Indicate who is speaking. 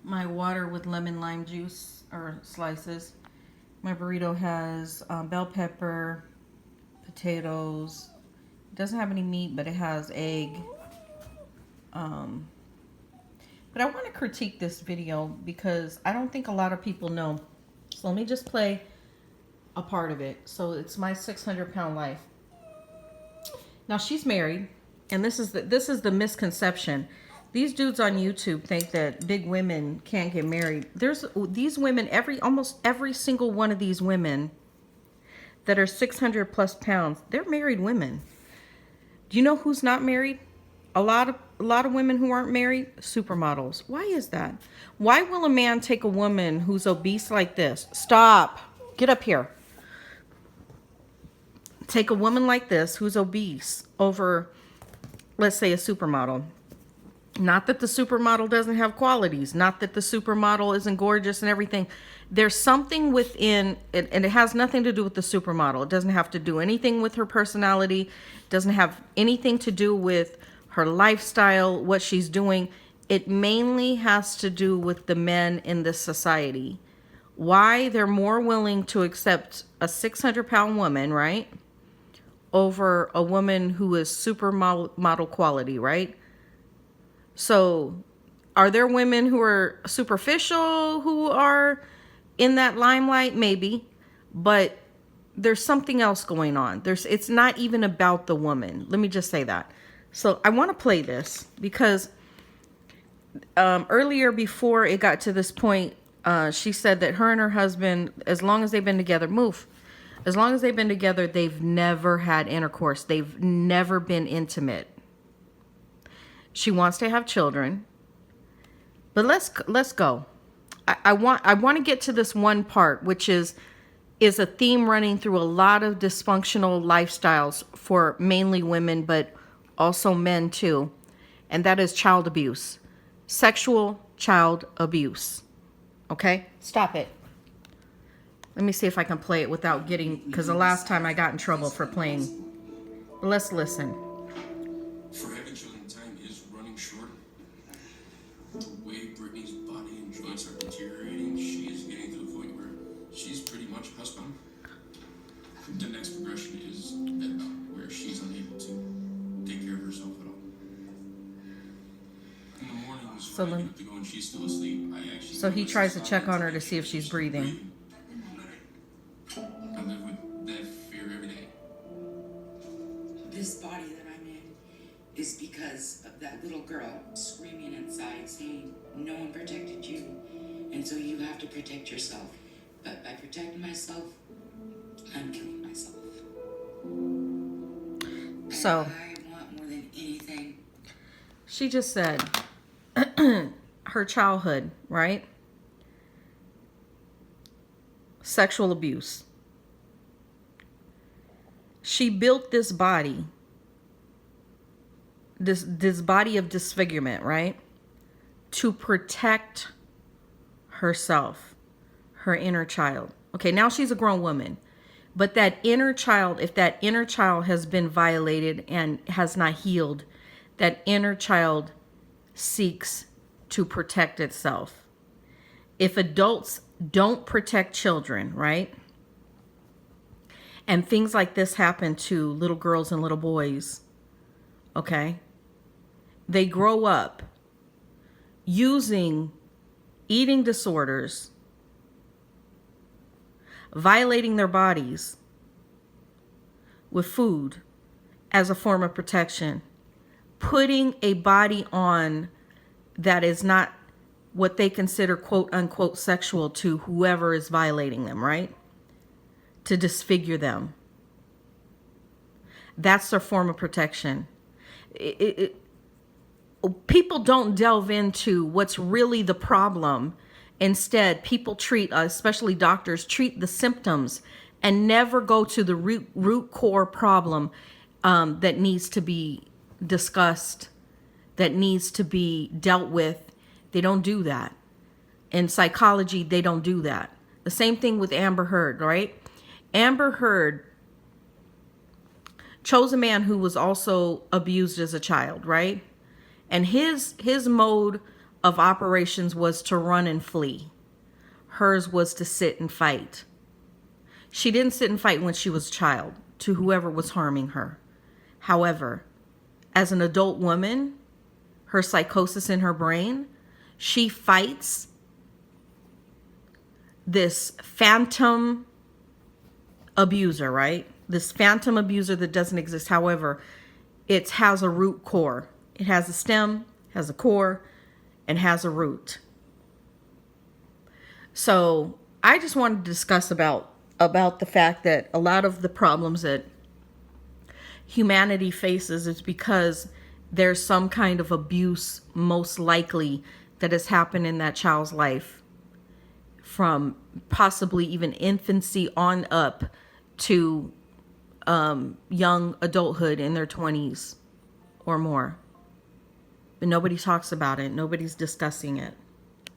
Speaker 1: my water with lemon lime juice or slices. My burrito has bell pepper, potatoes. It doesn't have any meat, but it has egg. But I want to critique this video because I don't think a lot of people know. So let me just play a part of it. So it's my 600-pound life. Now she's married, and this is the misconception. These dudes on YouTube think that big women can't get married. There's these women, almost every single one of these women that are 600 plus pounds, they're married women. Do you know who's not married? A lot of women who aren't married, supermodels. Why is that? Why will a man take a woman who's obese like this? Stop. Get up here. Take a woman like this who's obese over, let's say, a supermodel. Not that the supermodel doesn't have qualities. Not that the supermodel isn't gorgeous and everything. There's something within it, and it has nothing to do with the supermodel. It doesn't have to do anything with her personality. It doesn't have anything to do with her lifestyle, what she's doing. It mainly has to do with the men in this society. Why they're more willing to accept a 600-pound woman, right, over a woman who is supermodel quality, right? So are there women who are superficial who are in that limelight? Maybe. But there's something else going on. It's not even about the woman. Let me just say that. So I want to play this because earlier, before it got to this point, she said that her and her husband, as long as they've been together, as long as they've been together, they've never had intercourse. They've never been intimate. She wants to have children. But let's go. I want to get to this one part, which is a theme running through a lot of dysfunctional lifestyles for mainly women, but also men too. And that is child abuse. Sexual child abuse. Okay? Stop it. Let me see if I can play it without getting, because the last time I got in trouble for playing. But let's listen.
Speaker 2: For having children, time is running short. The way Brittany's body and joints are deteriorating, she is getting to the point where she's pretty much housebound. The next progression is bedbound, where she's unable to take care of herself at all. In the mornings,
Speaker 1: So
Speaker 2: when I get up to go and she's still asleep, I actually...
Speaker 1: So he tries to check on her to see if she's breathing.
Speaker 2: I live with that fear every day.
Speaker 3: This body that I'm in is because of that little girl screaming inside saying, no one protected you, and so you have to protect yourself. But by protecting myself, I'm killing myself.
Speaker 1: So
Speaker 3: I want more than anything.
Speaker 1: she just said her childhood, right? Sexual abuse. She built this body, this body of disfigurement, right? To protect herself, her inner child. Okay, now she's a grown woman. But that inner child, if that inner child has been violated and has not healed, that inner child seeks to protect itself. If adults don't protect children, right? And things like this happen to little girls and little boys, okay? They grow up using eating disorders, violating their bodies with food as a form of protection, putting a body on that is not what they consider quote unquote sexual to whoever is violating them, right? To disfigure them. That's their form of protection. People don't delve into what's really the problem. Instead, people treat, especially doctors, treat the symptoms and never go to the root core problem that needs to be discussed, that needs to be dealt with. They don't do that. In psychology, they don't do that. The same thing with Amber Heard, right? Amber Heard chose a man who was also abused as a child, right? And his mode of operations was to run and flee. Hers was to sit and fight. She didn't sit and fight when she was a child to whoever was harming her. However, as an adult woman, her psychosis in her brain, she fights this phantom abuser, right? This phantom abuser that doesn't exist. However, it has a root core. It has a stem, has a core, and has a root. So I just wanted to discuss about the fact that a lot of the problems that humanity faces is because there's some kind of abuse, most likely, that has happened in that child's life from possibly even infancy on up to young adulthood in their 20s or more. But nobody talks about it. Nobody's discussing it.